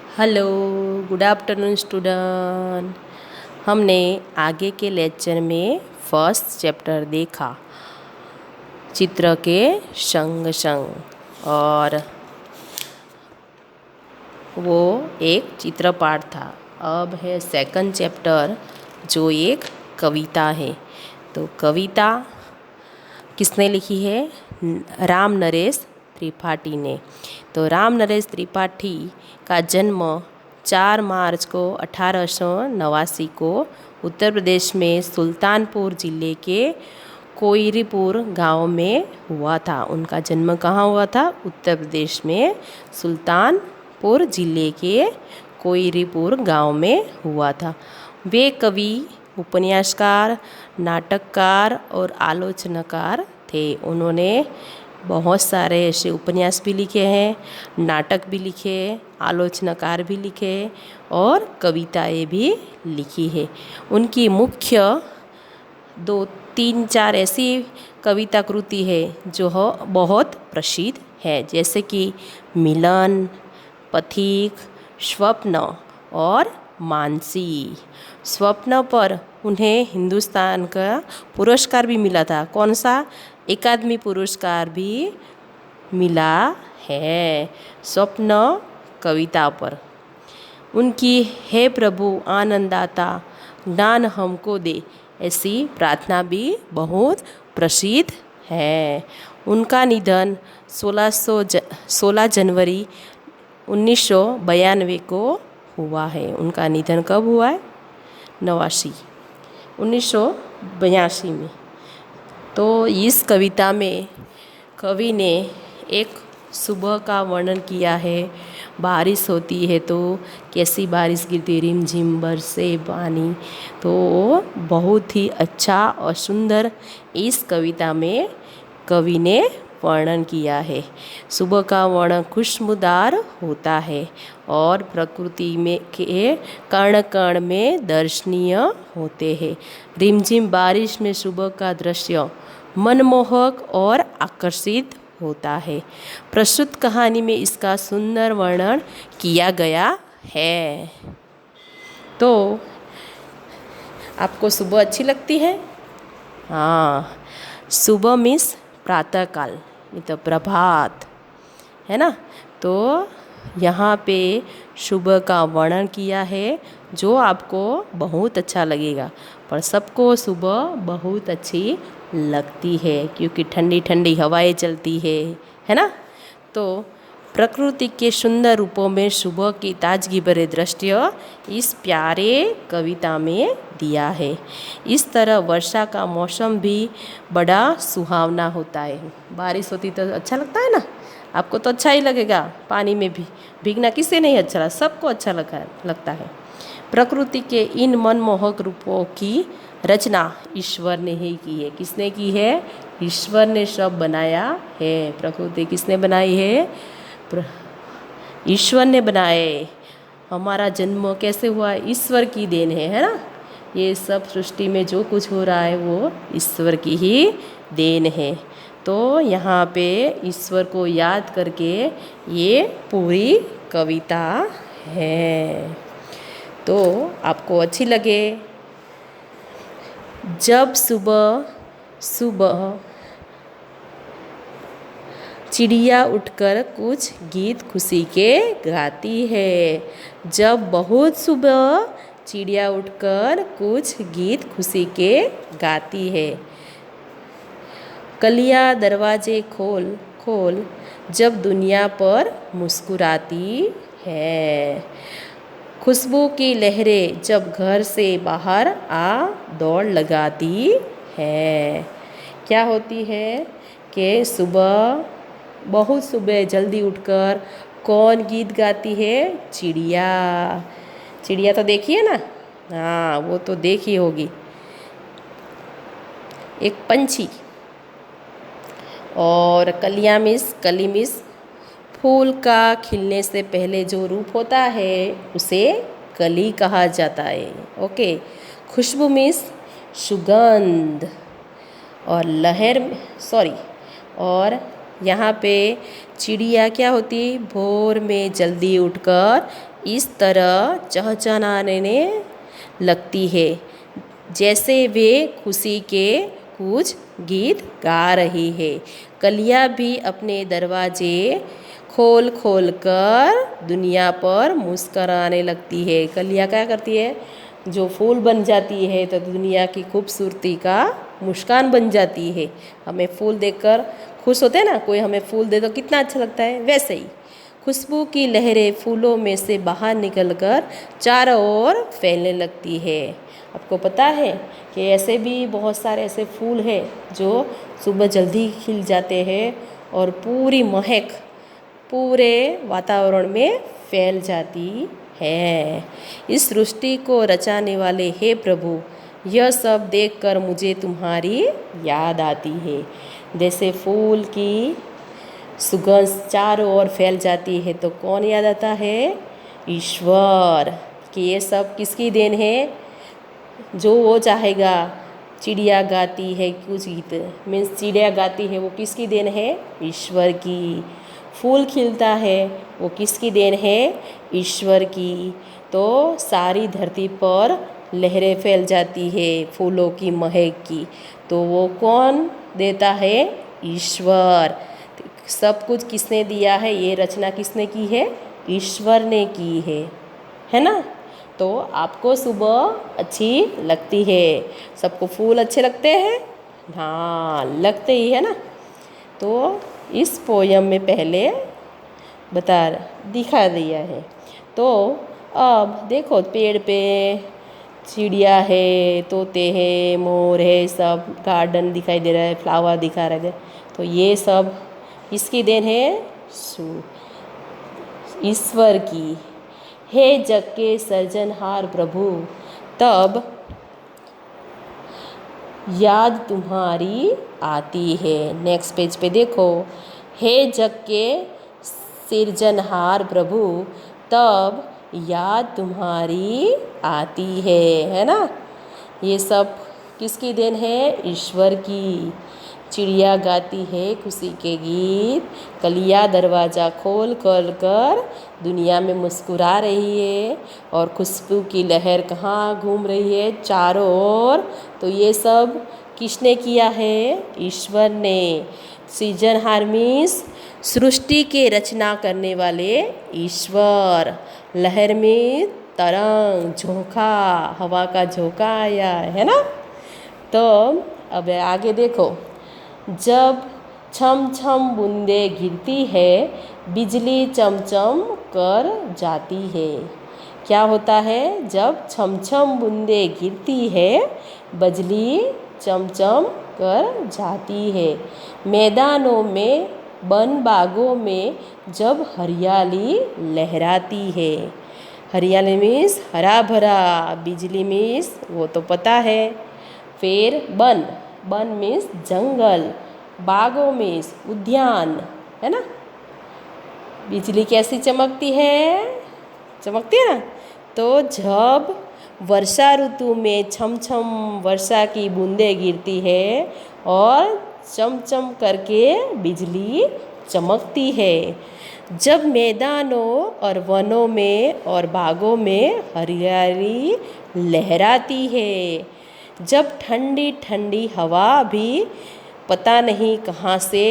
Hello, good afternoon student. हमने आगे के लेक्चर में फर्स्ट चैप्टर देखा चित्र के संग संग, और वो एक चित्रपाठ था। अब है सेकंड चैप्टर जो एक कविता है। तो कविता किसने लिखी है? राम नरेश त्रिपाठी ने। तो राम नरेश त्रिपाठी का जन्म 4 मार्च को 1889 को उत्तर प्रदेश में सुल्तानपुर ज़िले के कोइरीपुर गांव में हुआ था। उनका जन्म कहाँ हुआ था? उत्तर प्रदेश में सुल्तानपुर ज़िले के कोइरीपुर गांव में हुआ था। वे कवि, उपन्यासकार, नाटककार और आलोचनाकार थे। उन्होंने बहुत सारे ऐसे उपन्यास भी लिखे हैं, नाटक भी लिखे, आलोचनाकार भी लिखे और कविताएं भी लिखी है। उनकी मुख्य 2-3-4 ऐसी कविता कृति है जो बहुत प्रसिद्ध है, जैसे कि मिलन, पथिक, स्वप्न और मानसी। स्वप्न पर उन्हें हिंदुस्तान का पुरस्कार भी मिला था। कौन सा? अकादमी पुरस्कार भी मिला है स्वप्न कविता पर। उनकी हे प्रभु आनंदाता ज्ञान हमको दे ऐसी प्रार्थना भी बहुत प्रसिद्ध है। उनका निधन 16 जनवरी 1992 को हुआ है। उनका निधन कब हुआ है? 1982 में। तो इस कविता में कवि ने एक सुबह का वर्णन किया है। बारिश होती है तो कैसी बारिश गिरती, रिमझिम बरसे पानी। तो बहुत ही अच्छा और सुंदर इस कविता में कवि ने वर्णन किया है। सुबह का वर्णन खुशबूदार होता है और प्रकृति में के कण कण में दर्शनीय होते हैं। रिमझिम बारिश में सुबह का दृश्य मनमोहक और आकर्षित होता है। प्रस्तुत कहानी में इसका सुंदर वर्णन किया गया है। तो आपको सुबह अच्छी लगती है? हाँ, सुबह मीन्स प्रातःकाल, ये तो प्रभात है ना। तो यहाँ पे सुबह का वर्णन किया है जो आपको बहुत अच्छा लगेगा। पर सबको सुबह बहुत अच्छी लगती है क्योंकि ठंडी ठंडी हवाएं चलती है ना। तो प्रकृति के सुंदर रूपों में सुबह की ताजगी भरे दृश्य इस प्यारे कविता में दिया है। इस तरह वर्षा का मौसम भी बड़ा सुहावना होता है। बारिश होती तो अच्छा लगता है ना। आपको तो अच्छा ही लगेगा। पानी में भी भीगना किसे नहीं अच्छा लगता? सबको अच्छा लगता है। प्रकृति के इन मनमोहक रूपों की रचना ईश्वर ने ही की है। किसने की है? ईश्वर ने सब बनाया है। प्रकृति किसने बनाई है? ईश्वर ने बनाए। हमारा जन्म कैसे हुआ? ईश्वर की देन है ना। ये सब सृष्टि में जो कुछ हो रहा है वो ईश्वर की ही देन है। तो यहाँ पे ईश्वर को याद करके ये पूरी कविता है। तो आपको अच्छी लगे। जब सुबह सुबह चिड़िया उठकर कुछ गीत खुशी के गाती है। जब बहुत सुबह चिड़िया उठकर कुछ गीत खुशी के गाती है। कलियाँ दरवाजे खोल खोल जब दुनिया पर मुस्कुराती है। खुशबू की लहरें जब घर से बाहर आ दौड़ लगाती है। क्या होती है कि सुबह, बहुत सुबह जल्दी उठकर कौन गीत गाती है? चिड़िया। चिड़िया तो देखी है ना। हाँ, वो तो देखी होगी। एक पंछी। और कलियाँ कली मिस फूल का खिलने से पहले जो रूप होता है उसे कली कहा जाता है। ओके। खुशबू मीन्स सुगंध। और और यहाँ पे चिड़िया क्या होती, भोर में जल्दी उठकर इस तरह चहचहाने लगती है जैसे वे खुशी के कुछ गीत गा रही है। कलियाँ भी अपने दरवाजे खोल खोल कर दुनिया पर मुस्कराने लगती है। कलियाँ क्या करती है, जो फूल बन जाती है तो दुनिया की खूबसूरती का मुस्कान बन जाती है। हमें फूल देखकर खुश होते हैं ना, कोई हमें फूल दे तो कितना अच्छा लगता है, वैसे ही खुशबू की लहरें फूलों में से बाहर निकलकर चारों ओर फैलने लगती है। आपको पता है कि ऐसे भी बहुत सारे ऐसे फूल हैं जो सुबह जल्दी खिल जाते हैं और पूरी महक पूरे वातावरण में फैल जाती है। इस सृष्टि को रचाने वाले हे प्रभु, यह सब देखकर मुझे तुम्हारी याद आती है। जैसे फूल की सुगंध चारों ओर फैल जाती है तो कौन याद आता है, ईश्वर। कि ये सब किसकी देन है, जो वो चाहेगा। चिड़िया गाती है कुछ गीत, मीन्स चिड़िया गाती है, वो किसकी देन है, ईश्वर की। फूल खिलता है वो किसकी देन है, ईश्वर की। तो सारी धरती पर लहरें फैल जाती है फूलों की महक की, तो वो कौन देता है, ईश्वर। सब कुछ किसने दिया है, ये रचना किसने की है, ईश्वर ने की है ना। तो आपको सुबह अच्छी लगती है, सबको फूल अच्छे लगते हैं, हाँ लगते ही है ना। तो इस पोयम में पहले दिखा दिया है। तो अब देखो पेड़ पे चिड़िया है, तोते हैं, मोर है, सब गार्डन दिखाई दे रहा है, फ्लावर दिखा रहे थे। तो ये सब किसकी देन है, ईश्वर की। हे जग के सर्जनहार प्रभु, तब याद तुम्हारी आती है। नेक्स्ट पेज पे देखो, हे जग के सिरजनहार प्रभु, तब याद तुम्हारी आती है ना। ये सब किसकी देन है, ईश्वर की। चिड़िया गाती है खुशी के गीत, कलियाँ दरवाज़ा खोल खोल कर दुनिया में मुस्कुरा रही है, और खुशबू की लहर कहाँ घूम रही है, चारों ओर। तो ये सब किसने किया है, ईश्वर ने। सृजनहार मीन्स सृष्टि के रचना करने वाले ईश्वर। लहर में तरंग, झोंका, हवा का झोंका आया है ना। तो अब आगे देखो, जब छम छम बूंदे गिरती है, बिजली चमचम कर जाती है। क्या होता है, जब छम छम बूंदे गिरती है, बिजली चमचम कर जाती है। मैदानों में, वन बागों में जब हरियाली लहराती है। हरियाली मीन्स हरा भरा, बिजली मीन्स वो तो पता है। फिर वन मीन्स जंगल, बागों मीन्स उद्यान, है ना। बिजली कैसी चमकती है, चमकती है ना। तो जब वर्षा ऋतु में छम छम वर्षा की बूंदें गिरती है और चमचम करके बिजली चमकती है। जब मैदानों और वनों में और बागों में हरियाली लहराती है। जब ठंडी ठंडी हवा भी पता नहीं कहाँ से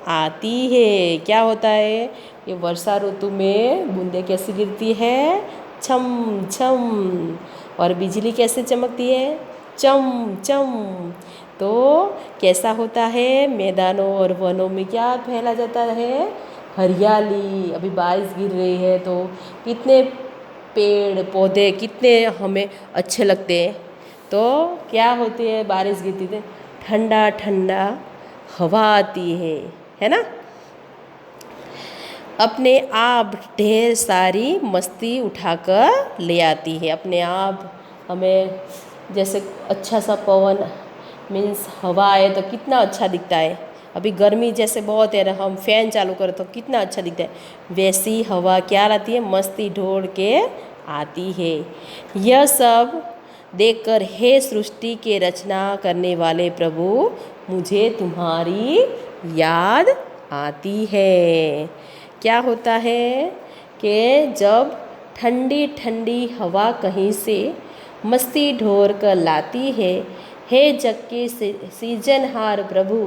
आती है। क्या होता है, ये वर्षा ऋतु में बूंदें कैसी गिरती है, छम छम, और बिजली कैसे चमकती है, चम चम। तो कैसा होता है, मैदानों और वनों में क्या फैला जाता है, हरियाली। अभी बारिश गिर रही है तो कितने पेड़ पौधे कितने हमें अच्छे लगते हैं। तो क्या होती है, बारिश गिरती है, ठंडा ठंडा हवा आती है ना। अपने आप ढेर सारी मस्ती उठाकर ले आती है। अपने आप हमें जैसे अच्छा सा पवन मीन्स हवा आए तो कितना अच्छा दिखता है। अभी गर्मी जैसे बहुत है ना, हम फैन चालू करें तो कितना अच्छा दिखता है। वैसी हवा क्या लाती है, मस्ती ढोड़ के आती है। यह सब देखकर हे सृष्टि के रचना करने वाले प्रभु, मुझे तुम्हारी याद आती है। क्या होता है कि जब ठंडी ठंडी हवा कहीं से मस्ती ढोर कर लाती है, हे जग के सृजनहार प्रभु,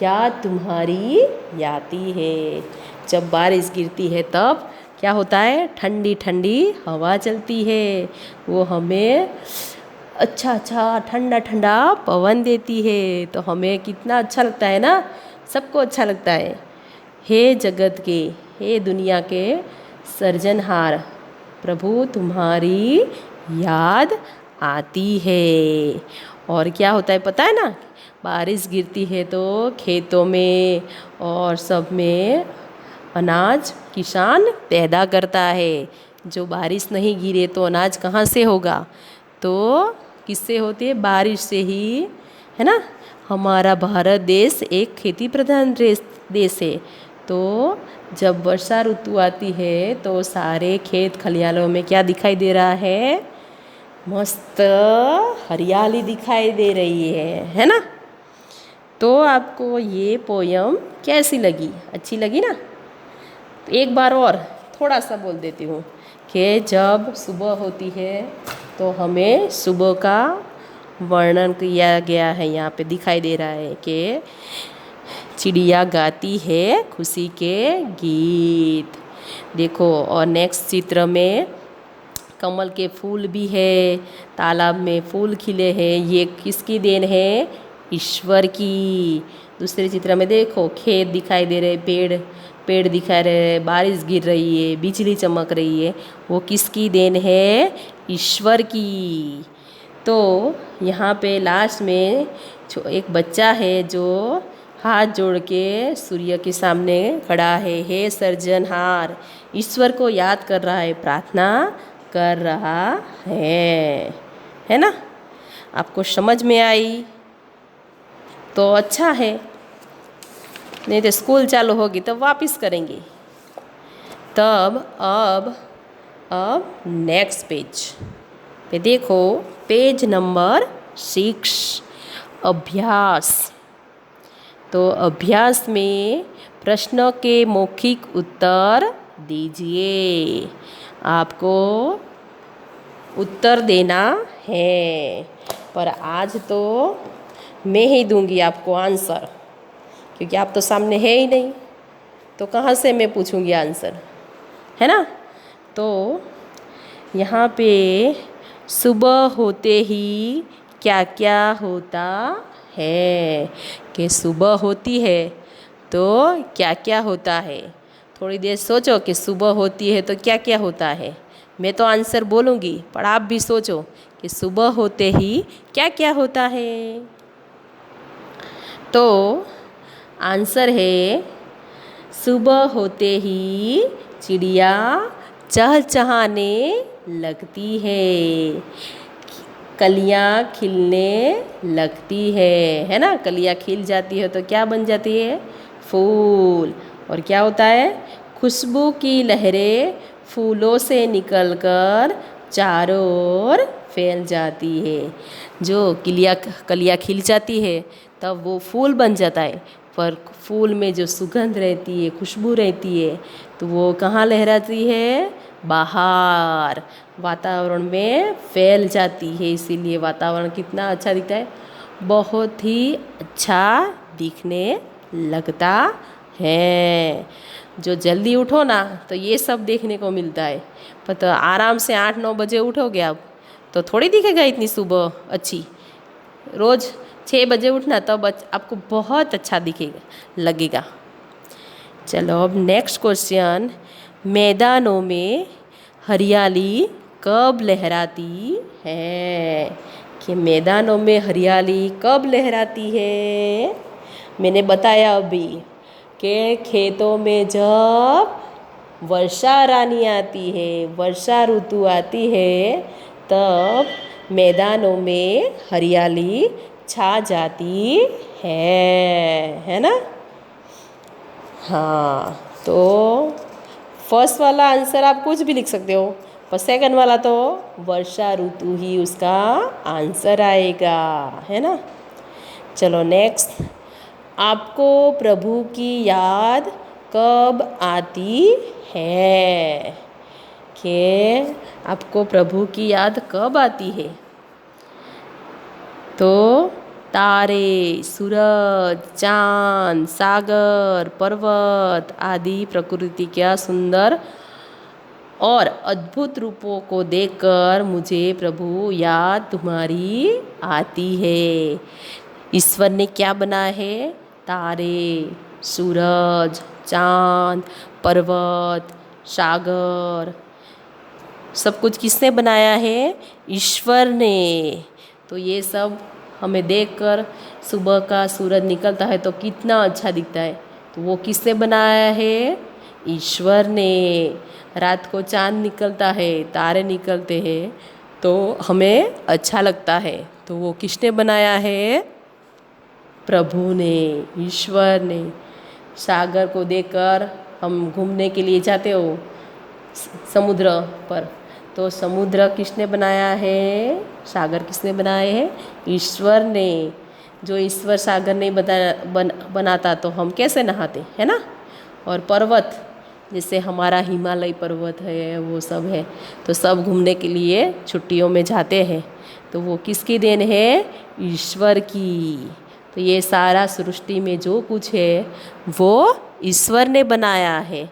याद तुम्हारी आती है। जब बारिश गिरती है तब क्या होता है, ठंडी ठंडी हवा चलती है, वो हमें अच्छा अच्छा ठंडा ठंडा पवन देती है, तो हमें कितना अच्छा लगता है ना, सबको अच्छा लगता है। हे जगत के, हे दुनिया के सृजनहार प्रभु, तुम्हारी याद आती है। और क्या होता है पता है ना, बारिश गिरती है तो खेतों में और सब में अनाज किसान पैदा करता है। जो बारिश नहीं गिरे तो अनाज कहाँ से होगा, तो किससे होती है, बारिश से ही, है ना। हमारा भारत देश एक खेती प्रधान देश है, तो जब वर्षा ऋतु आती है तो सारे खेत खलियानों में क्या दिखाई दे रहा है, मस्त हरियाली दिखाई दे रही है ना। तो आपको ये पोयम कैसी लगी, अच्छी लगी ना। एक बार और थोड़ा सा बोल देती हूँ कि जब सुबह होती है तो हमें सुबह का वर्णन किया गया है, यहाँ पे दिखाई दे रहा है कि चिड़िया गाती है खुशी के गीत। देखो, और नेक्स्ट चित्र में कमल के फूल भी है, तालाब में फूल खिले हैं, ये किसकी देन है, ईश्वर की। दूसरे चित्र में देखो खेत दिखाई दे रहे, पेड़ दिखा रहे, बारिश गिर रही है, बिजली चमक रही है, वो किसकी देन है, ईश्वर की। तो यहाँ पे लास्ट में एक बच्चा है जो हाथ जोड़ के सूर्य के सामने खड़ा है, हे सृजनहार, ईश्वर को याद कर रहा है, प्रार्थना कर रहा है ना। आपको समझ में आई तो अच्छा है, नहीं तो स्कूल चालू होगी तब वापस करेंगे। तब अब नेक्स्ट पेज पे देखो, पेज नंबर 6, अभ्यास। तो अभ्यास में प्रश्नों के मौखिक उत्तर दीजिए, आपको उत्तर देना है। पर आज तो मैं ही दूंगी आपको आंसर, क्योंकि आप तो सामने है ही नहीं, तो कहाँ से मैं पूछूंगी आंसर, है ना। तो यहाँ पे सुबह होते ही क्या क्या होता है, कि सुबह होती है तो क्या क्या होता है। थोड़ी देर सोचो कि सुबह होती है तो क्या क्या होता है। मैं तो आंसर बोलूँगी, पर आप भी सोचो कि सुबह होते ही क्या क्या होता है। तो आंसर है, सुबह होते ही चिड़िया चहचहाने लगती है, कलियाँ खिलने लगती है ना। कलियाँ खिल जाती है तो क्या बन जाती है, फूल। और क्या होता है, खुशबू की लहरें फूलों से निकलकर चारों ओर फैल जाती है। जो कलियाँ खिल जाती है तब वो फूल बन जाता है, पर फूल में जो सुगंध रहती है, खुशबू रहती है, तो वो कहाँ लहराती है, बाहर वातावरण में फैल जाती है। इसीलिए वातावरण कितना अच्छा दिखता है, बहुत ही अच्छा दिखने लगता है। जो जल्दी उठो ना तो ये सब देखने को मिलता है, पर तो आराम से 8-9 बजे उठोगे आप तो थोड़ी दिखेगा इतनी सुबह अच्छी। रोज़ 6 बजे उठना, तब आपको बहुत अच्छा दिखेगा, लगेगा। चलो अब नेक्स्ट क्वेश्चन, मैदानों में हरियाली कब लहराती है, कि मैदानों में हरियाली कब लहराती है। मैंने बताया अभी कि खेतों में जब वर्षा रानी आती है, वर्षा ऋतु आती है, तब मैदानों में हरियाली छा जाती है ना। हाँ, तो फर्स्ट वाला आंसर आप कुछ भी लिख सकते हो, पर सेकंड वाला तो वर्षा ऋतु ही उसका आंसर आएगा, है ना। चलो नेक्स्ट, आपको प्रभु की याद कब आती है? कि आपको प्रभु की याद कब आती है? तो तारे, सूरज, चांद, सागर, पर्वत आदि प्रकृति क्या सुंदर और अद्भुत रूपों को देखकर मुझे प्रभु याद तुम्हारी आती है। ईश्वर ने क्या बनाया है? तारे, सूरज, चांद, पर्वत, सागर, सब कुछ किसने बनाया है? ईश्वर ने। तो ये सब हमें देखकर सुबह का सूरज निकलता है तो कितना अच्छा दिखता है। तो वो किसने बनाया है? ईश्वर ने। रात को चांद निकलता है, तारे निकलते हैं तो हमें अच्छा लगता है। तो वो किसने बनाया है? प्रभु ने, ईश्वर ने। सागर को देखकर हम घूमने के लिए जाते हो समुद्र पर, तो समुद्र किसने बनाया है? सागर किसने बनाए हैं? ईश्वर ने। जो ईश्वर सागर नहीं बनाता तो हम कैसे नहाते, है ना। और पर्वत, जैसे हमारा हिमालय पर्वत है, वो सब है, तो सब घूमने के लिए छुट्टियों में जाते हैं। तो वो किसकी देन है? ईश्वर की। तो ये सारा सृष्टि में जो कुछ है वो ईश्वर ने बनाया है।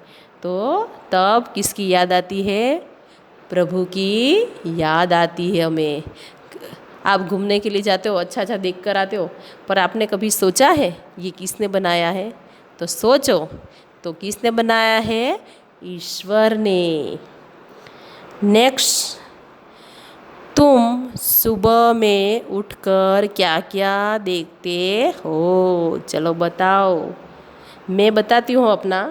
तो तब किसकी याद आती है? प्रभु की याद आती है हमें। आप घूमने के लिए जाते हो, अच्छा अच्छा देख कर आते हो, पर आपने कभी सोचा है ये किसने बनाया है? तो सोचो, तो किसने बनाया है? ईश्वर ने। नेक्स्ट, तुम सुबह में उठकर क्या क्या देखते हो? चलो बताओ। मैं बताती हूँ अपना,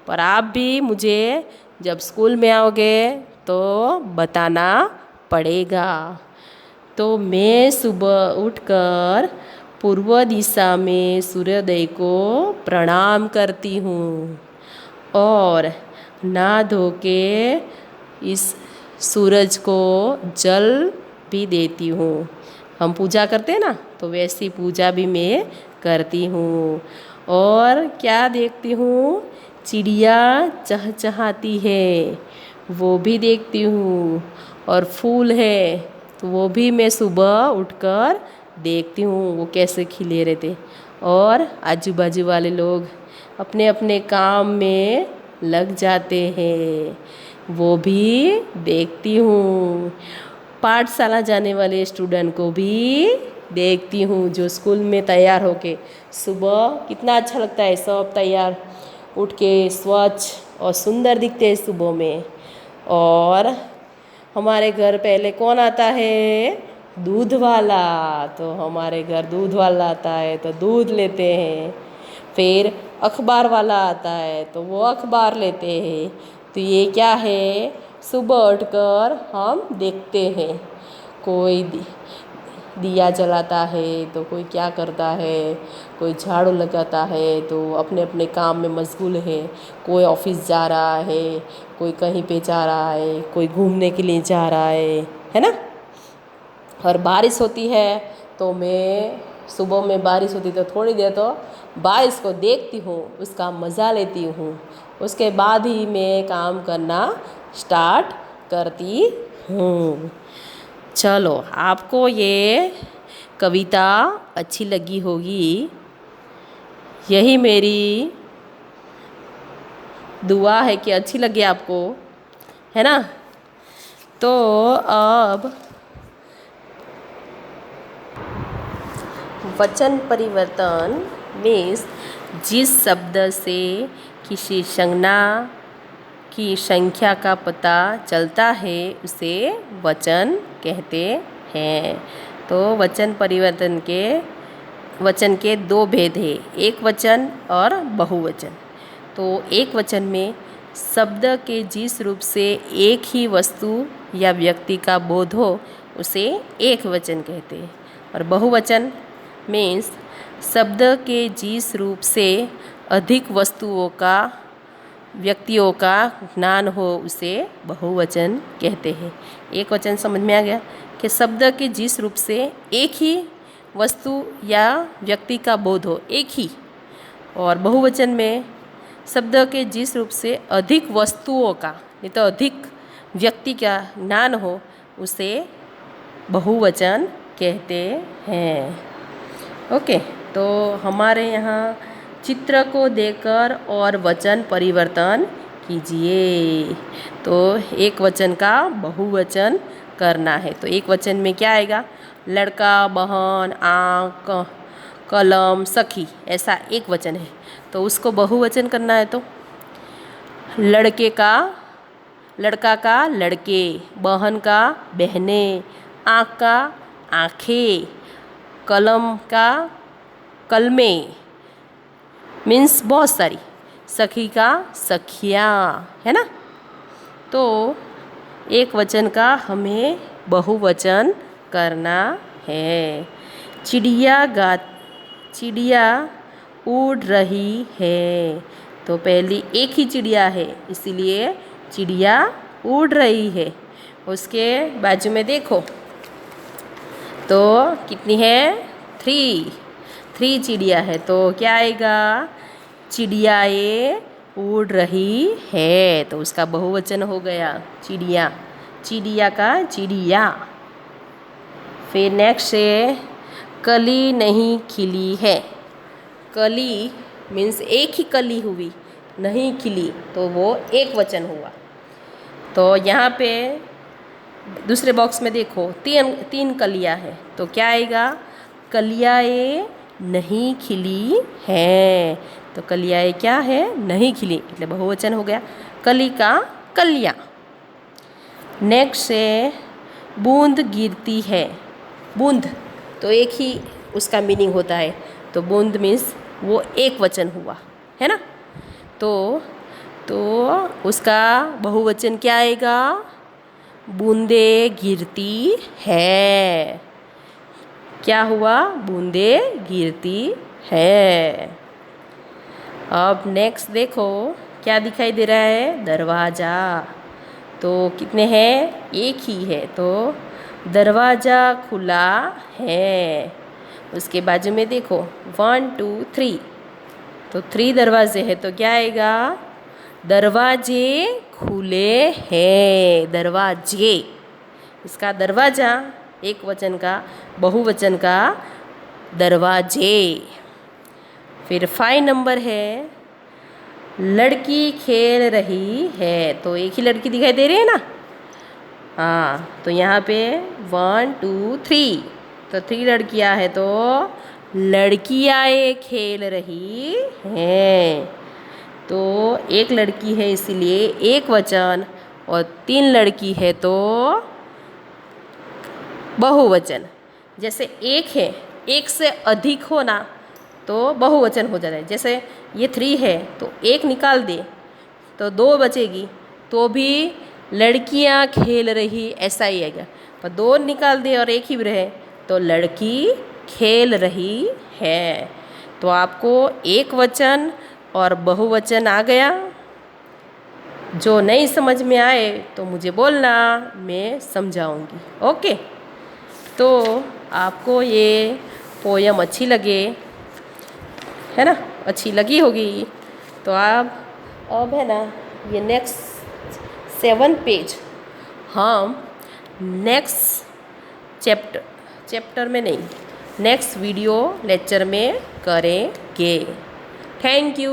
पर आप भी मुझे जब स्कूल में आओगे तो बताना पड़ेगा। तो मैं सुबह उठकर पूर्व दिशा में सूर्योदय को प्रणाम करती हूँ और नहा धो के इस सूरज को जल भी देती हूँ। हम पूजा करते हैं ना, तो वैसी पूजा भी मैं करती हूँ। और क्या देखती हूँ? चिड़िया चहचहाती है, वो भी देखती हूँ। और फूल है तो वो भी मैं सुबह उठकर देखती हूँ वो कैसे खिले रहते। और आजू बाजू वाले लोग अपने अपने काम में लग जाते हैं, वो भी देखती हूँ। पाठशाला जाने वाले स्टूडेंट को भी देखती हूँ, जो स्कूल में तैयार होके सुबह कितना अच्छा लगता है, सब तैयार उठ के स्वच्छ और सुंदर दिखते हैं सुबह में। और हमारे घर पहले कौन आता है? दूध वाला। तो हमारे घर दूध वाला आता है तो दूध लेते हैं। फिर अखबार वाला आता है तो वो अखबार लेते हैं। तो ये क्या है? सुबह उठकर हम देखते हैं। कोई दिया जलाता है तो कोई क्या करता है, कोई झाड़ू लगाता है, तो अपने अपने काम में मशगूल है। कोई ऑफिस जा रहा है, कोई कहीं पे जा रहा है, कोई घूमने के लिए जा रहा है ना। और बारिश होती है तो मैं सुबह में बारिश होती तो थोड़ी देर तो बारिश को देखती हूँ, उसका मज़ा लेती हूँ। उसके बाद ही मैं काम करना स्टार्ट करती हूँ। चलो, आपको ये कविता अच्छी लगी होगी, यही मेरी दुआ है कि अच्छी लगे आपको, है ना। तो अब वचन परिवर्तन मीन्स जिस शब्द से किसी संज्ञा की संख्या का पता चलता है उसे वचन कहते हैं। तो वचन परिवर्तन के वचन के दो भेद हैं, एक वचन और बहुवचन। तो एक वचन में शब्द के जिस रूप से एक ही वस्तु या व्यक्ति का बोध हो उसे एक वचन कहते हैं। और बहुवचन मीन्स शब्द के जिस रूप से अधिक वस्तुओं का व्यक्तियों का ज्ञान हो उसे बहुवचन कहते हैं। एक वचन समझ में आ गया कि शब्द के जिस रूप से एक ही वस्तु या व्यक्ति का बोध हो, एक ही, और बहुवचन में शब्द के जिस रूप से अधिक वस्तुओं का नहीं तो अधिक व्यक्ति का ज्ञान हो उसे बहुवचन कहते हैं। ओके, तो हमारे यहाँ चित्र को देखकर और वचन परिवर्तन कीजिए। तो एक वचन का बहुवचन करना है। तो एक वचन में क्या आएगा? लड़का, बहन, आँख, कलम, सखी, ऐसा एक वचन है। तो उसको बहुवचन करना है तो लड़का का लड़के, बहन का बहनें, आँख का आँखें, कलम का कलमें, मीन्स बहुत सारी, सखी का सखियाँ, है ना। तो एक वचन का हमें बहुवचन करना है। चिड़िया उड़ रही है। तो पहली एक ही चिड़िया है इसीलिए चिड़िया उड़ रही है। उसके बाजू में देखो तो कितनी है? 3 चिड़िया है। तो क्या आएगा? चिड़ियाएँ उड़ रही है। तो उसका बहुवचन हो गया चिड़िया। चिड़िया का चिड़िया। फिर नेक्स्ट है कली नहीं खिली है। कली मीन्स एक ही कली हुई, नहीं खिली तो वो एक वचन हुआ। तो यहाँ पे दूसरे बॉक्स में देखो 3 कलियाँ है। तो क्या आएगा? कलियाएँ नहीं खिली है। तो कलियाएँ क्या है? नहीं खिली, मतलब बहुवचन हो गया। कली का कलियाँ। नेक्स्ट है बूंद गिरती है। बूंद तो एक ही उसका मीनिंग होता है। तो बूंद मीन्स वो एक वचन हुआ, है ना। तो उसका बहुवचन क्या आएगा? बूंदे गिरती है। क्या हुआ? बूंदे गिरती है। अब नेक्स्ट देखो क्या दिखाई दे रहा है? दरवाज़ा। तो कितने हैं? एक ही है। तो दरवाज़ा खुला है। उसके बाजू में देखो 1 2 3। तो 3 दरवाजे हैं। तो क्या आएगा? दरवाजे खुले हैं। दरवाजे, इसका दरवाज़ा एक वचन का, बहुवचन का दरवाजे। फिर 5 नंबर है लड़की खेल रही है। तो एक ही लड़की दिखाई दे रही है ना। हाँ, तो यहाँ पे 1 2 3। तो 3 लड़कियाँ हैं। तो लड़कियाँ खेल रही हैं। तो एक लड़की है इसीलिए एक वचन, और 3 लड़की है तो बहुवचन। जैसे एक है, एक से अधिक हो ना तो बहुवचन हो जाता है। जैसे ये 3 है तो एक निकाल दे तो 2 बचेगी, तो भी लड़कियां खेल रही ऐसा ही आएगा। पर 2 निकाल दे और एक ही रहे तो लड़की खेल रही है। तो आपको एक वचन और बहुवचन आ गया। जो नहीं समझ में आए तो मुझे बोलना, मैं समझाऊंगी। ओके, तो आपको ये पोयम अच्छी लगे, है ना, अच्छी लगी होगी। तो आप अब है ना ये नेक्स्ट 7 पेज हम नेक्स्ट चैप्टर में नहीं, नेक्स्ट वीडियो लेक्चर में करेंगे। Thank you.